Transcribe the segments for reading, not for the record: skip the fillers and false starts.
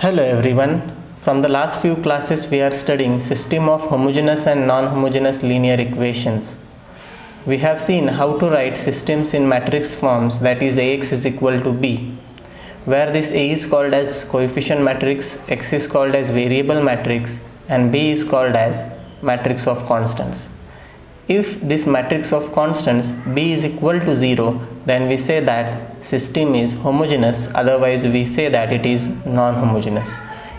Hello everyone. From the last few classes we are studying system of homogeneous and non-homogeneous linear equations. We have seen how to write systems in matrix forms, that is Ax is equal to b, where this A is called as coefficient matrix, X is called as variable matrix and B is called as matrix of constants. If this matrix of constants B is equal to 0, then we say that system is homogeneous, otherwise we say that it is non-homogeneous.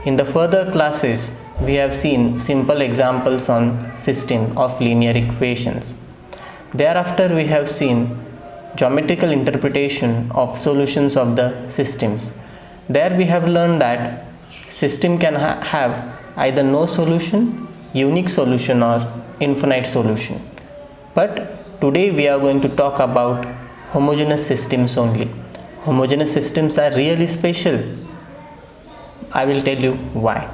In the further classes, we have seen simple examples on system of linear equations. Thereafter, we have seen geometrical interpretation of solutions of the systems. There we have learned that system can have either no solution, unique solution or infinite solution. But today we are going to talk about homogeneous systems only. Homogeneous systems are really special. I will tell you why.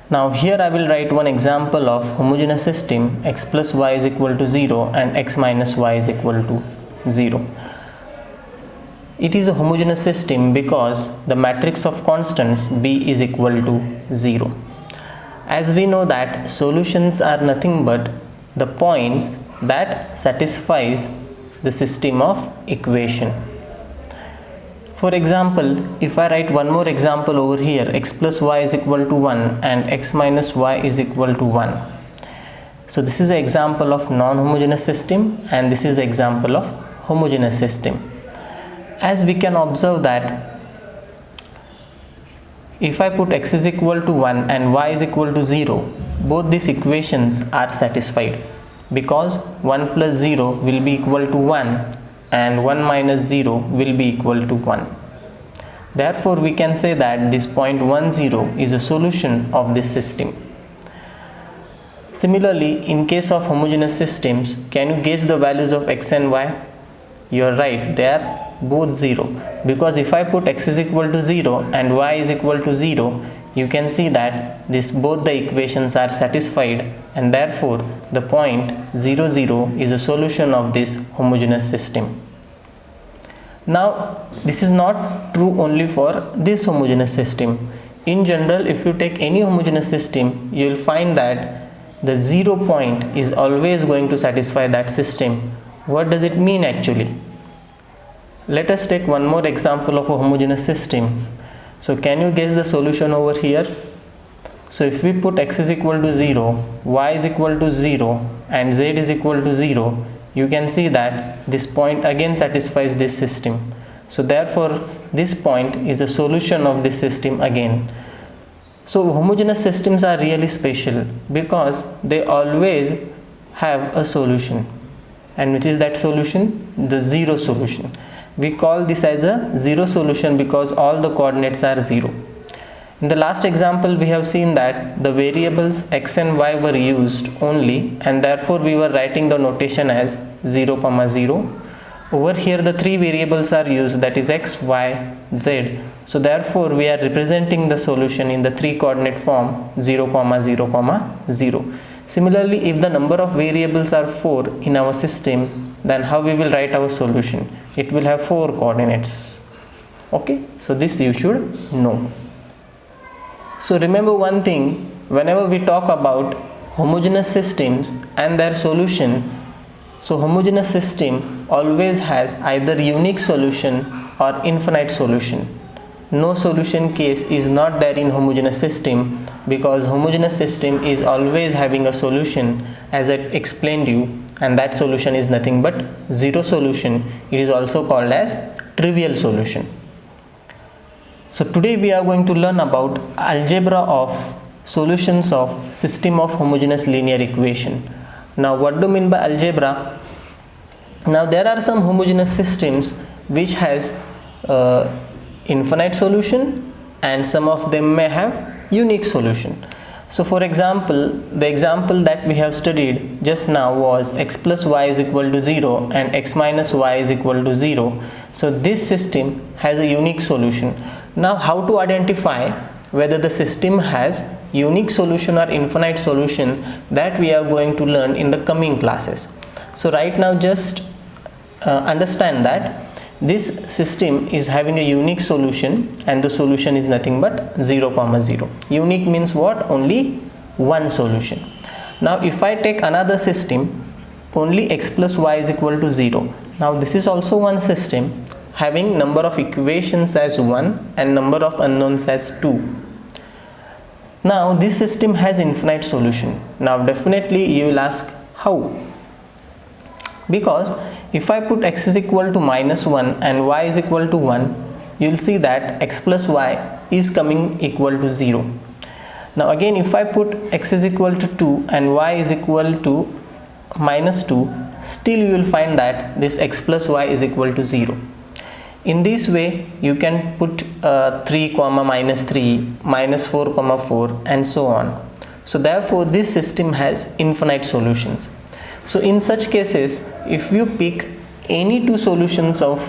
Now here I will write one example of homogeneous system x plus y is equal to 0 and x minus y is equal to 0. It is a homogeneous system because the matrix of constants B is equal to 0. As we know that solutions are nothing but the points that satisfies the system of equation. For example, if I write one more example over here, x plus y is equal to 1 and x minus y is equal to 1. So this is an example of non-homogeneous system and this is an example of homogeneous system. As we can observe that if I put x is equal to 1 and y is equal to 0, both these equations are satisfied because 1 plus 0 will be equal to 1 and 1 minus 0 will be equal to 1. Therefore, we can say that this point 1, 0 is a solution of this system. Similarly, in case of homogeneous systems, can you guess the values of x and y? You are right, they are both 0, because if I put x is equal to 0 and y is equal to 0, you can see that both the equations are satisfied and therefore the point 0, 0 is a solution of this homogeneous system. Now this is not true only for this homogeneous system. In general, if you take any homogeneous system, you will find that the 0 point is always going to satisfy that system. What does it mean actually? Let us take one more example of a homogeneous system. So can you guess the solution over here? So if we put x is equal to 0, y is equal to 0 and z is equal to 0, you can see that this point again satisfies this system. So therefore this point is a solution of this system again. So homogeneous systems are really special because they always have a solution. And which is that solution? The 0 solution. We call this as a 0 solution because all the coordinates are 0. In the last example, we have seen that the variables x and y were used only and therefore we were writing the notation as 0, 0. Over here the three variables are used, that is x, y, z. So therefore we are representing the solution in the three coordinate form 0, 0, 0. Similarly, if the number of variables are 4 in our system, then how we will write our solution? It will have 4 coordinates. Okay, so this you should know. So remember one thing, whenever we talk about homogeneous systems and their solution, so homogeneous system always has either unique solution or infinite solution. No solution case is not there in homogeneous system because homogeneous system is always having a solution, as I explained you, and that solution is nothing but 0 solution. It is also called as trivial solution. So today we are going to learn about algebra of solutions of system of homogeneous linear equation. Now what do you mean by algebra? Now there are some homogeneous systems which has infinite solution and some of them may have unique solution. So for example, the example that we have studied just now was x plus y is equal to 0 and x minus y is equal to 0. So this system has a unique solution. Now how to identify whether the system has unique solution or infinite solution, that we are going to learn in the coming classes. So right now just understand that this system is having a unique solution, and the solution is nothing but 0, 0. Unique means what? Only one solution. Now if I take another system, only x plus y is equal to 0. Now this is also one system having number of equations as 1 and number of unknowns as 2. Now this system has infinite solution. Now definitely you will ask how? Because if I put x is equal to minus 1 and y is equal to 1, you will see that x plus y is coming equal to 0. Now again, if I put x is equal to 2 and y is equal to minus 2, still you will find that this x plus y is equal to 0. In this way you can put 3 comma minus 3, minus 4 comma 4 and so on. So therefore this system has infinite solutions. So in such cases, if you pick any two solutions of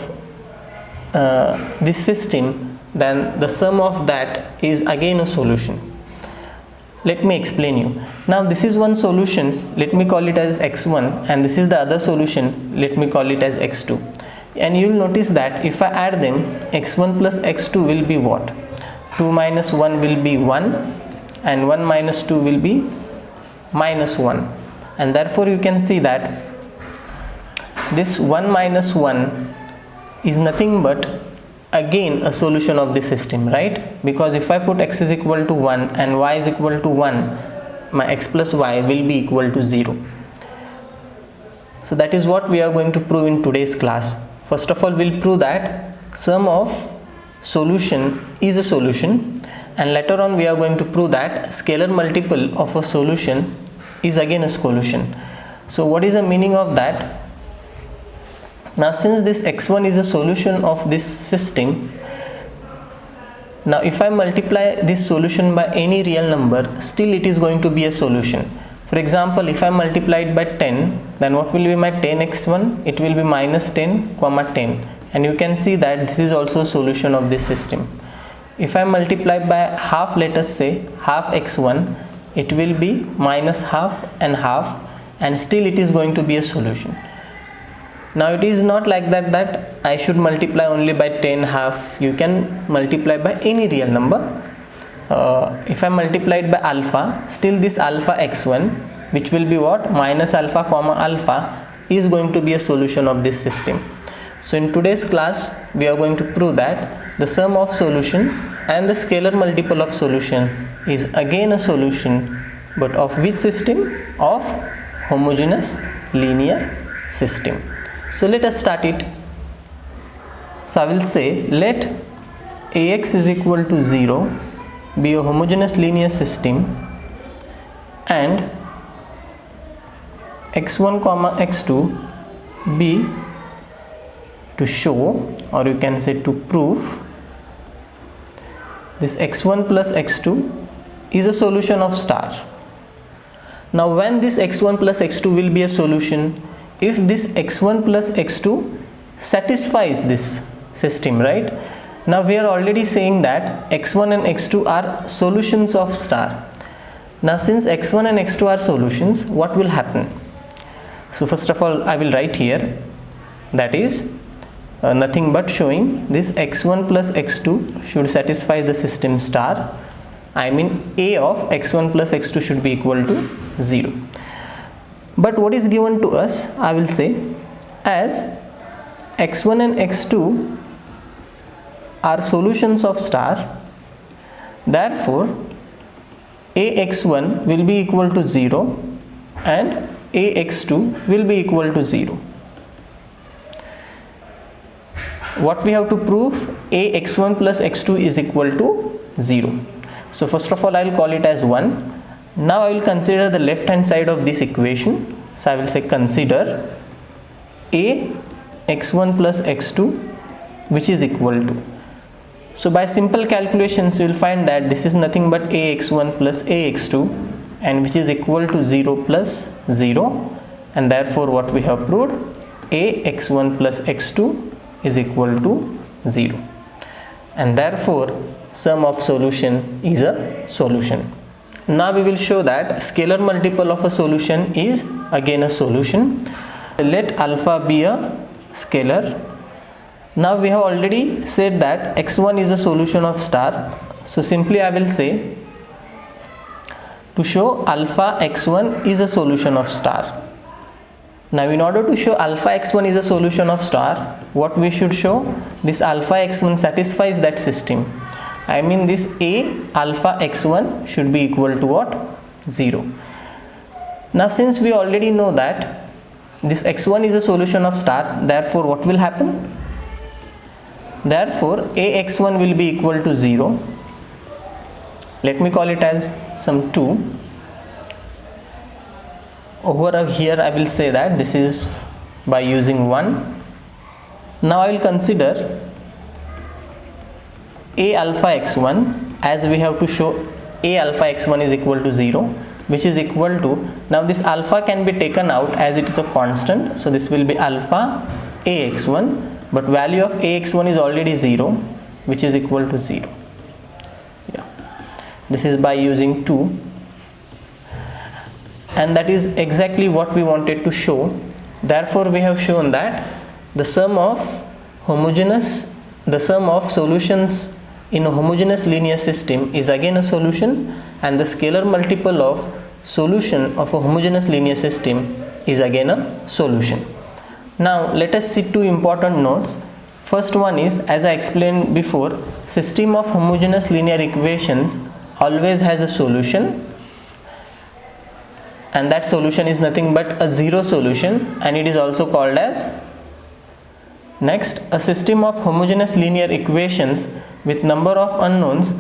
this system, then the sum of that is again a solution. Let me explain you. Now this is one solution, let me call it as x1, and this is the other solution, let me call it as x2. And you will notice that if I add them, x1 plus x2 will be what? 2 minus 1 will be 1 and 1 minus 2 will be minus 1. And therefore you can see that this 1 minus 1 is nothing but again a solution of the system, right? Because if I put x is equal to 1 and y is equal to 1, my x plus y will be equal to 0. So that is what we are going to prove in today's class. First of all, we'll prove that sum of solution is a solution, and later on we are going to prove that scalar multiple of a solution is again a solution. So what is the meaning of that? Now since this x1 is a solution of this system, now if I multiply this solution by any real number, still it is going to be a solution. For example, if I multiply it by 10, then what will be my 10x1? It will be minus 10 comma 10, and you can see that this is also a solution of this system. If I multiply by half, let us say half x1, it will be minus half, and still it is going to be a solution. Now it is not like that I should multiply only by 10 half. You can multiply by any real number. If I multiply it by alpha, still this alpha x1, which will be what? Minus alpha comma alpha, is going to be a solution of this system. So in today's class we are going to prove that the sum of solution and the scalar multiple of solution is again a solution, but of which system? Of homogeneous linear system. So let us start it. So I will say let Ax is equal to 0 be a homogeneous linear system, and x1 comma x2 be to show, or you can say to prove, this x1 plus x2 is a solution of star. Now when this x1 plus x2 will be a solution? If this x1 plus x2 satisfies this system, right? Now we are already saying that x1 and x2 are solutions of star. Now since x1 and x2 are solutions, what will happen? So first of all I will write here, that is nothing but showing this x1 plus x2 should satisfy the system star. I mean A of x1 plus x2 should be equal to 0. But what is given to us? I will say as x1 and x2 are solutions of star, therefore Ax1 will be equal to 0 and Ax2 will be equal to 0. What we have to prove? Ax1 plus x2 is equal to 0. So first of all I will call it as 1. Now I will consider the left hand side of this equation. So I will say consider Ax1 plus x2 which is equal to. So by simple calculations you will find that this is nothing but Ax1 plus Ax2, and which is equal to 0 plus 0, and therefore what we have proved? Ax1 plus x2 is equal to 0, and therefore sum of solution is a solution. Now we will show that scalar multiple of a solution is again a solution. Let alpha be a scalar. Now we have already said that x1 is a solution of star, so simply I will say to show alpha x1 is a solution of star. Now in order to show alpha x1 is a solution of star, what we should show? This alpha x1 satisfies that system. I mean this A alpha x1 should be equal to what? 0. Now since we already know that this x1 is a solution of star, therefore what will happen? Therefore ax1 will be equal to 0. Let me call it as some 2. Over here I will say that this is by using 1. Now I will consider a alpha x1, as we have to show a alpha x1 is equal to 0, which is equal to, now this alpha can be taken out as it is a constant, so this will be alpha ax1, but value of ax1 is already 0, which is equal to 0. Yeah, this is by using 2, and that is exactly what we wanted to show. Therefore we have shown that the sum of solutions in a homogeneous linear system is again a solution, and the scalar multiple of solution of a homogeneous linear system is again a solution. Now let us see two important notes. First one is, as I explained before, system of homogeneous linear equations always has a solution, and that solution is nothing but a zero solution, and it is also called as, next, a system of homogeneous linear equations with number of unknowns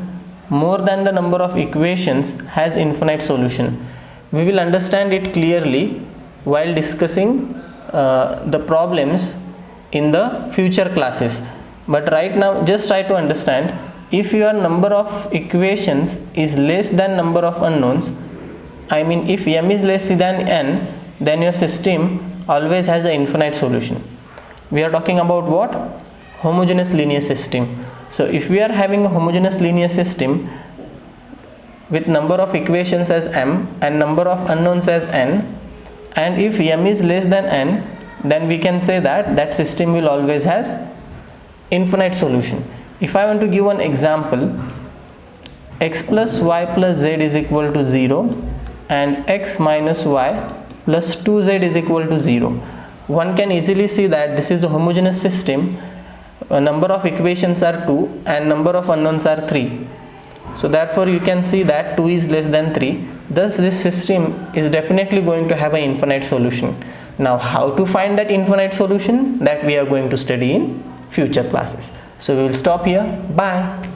more than the number of equations has infinite solution. We will understand it clearly while discussing the problems in the future classes, but right now just try to understand, if your number of equations is less than number of unknowns, I mean if m is less than n, then your system always has an infinite solution. We are talking about what? Homogeneous linear system. So if we are having a homogeneous linear system with number of equations as m and number of unknowns as n, and if m is less than n, then we can say that that system will always has infinite solution. If I want to give one example, x plus y plus z is equal to 0 and x minus y plus 2z is equal to 0. One can easily see that this is the homogeneous system. Number of equations are 2 and number of unknowns are 3. So therefore you can see that 2 is less than 3. Thus this system is definitely going to have an infinite solution. Now how to find that infinite solution, that we are going to study in future classes. So we will stop here. Bye.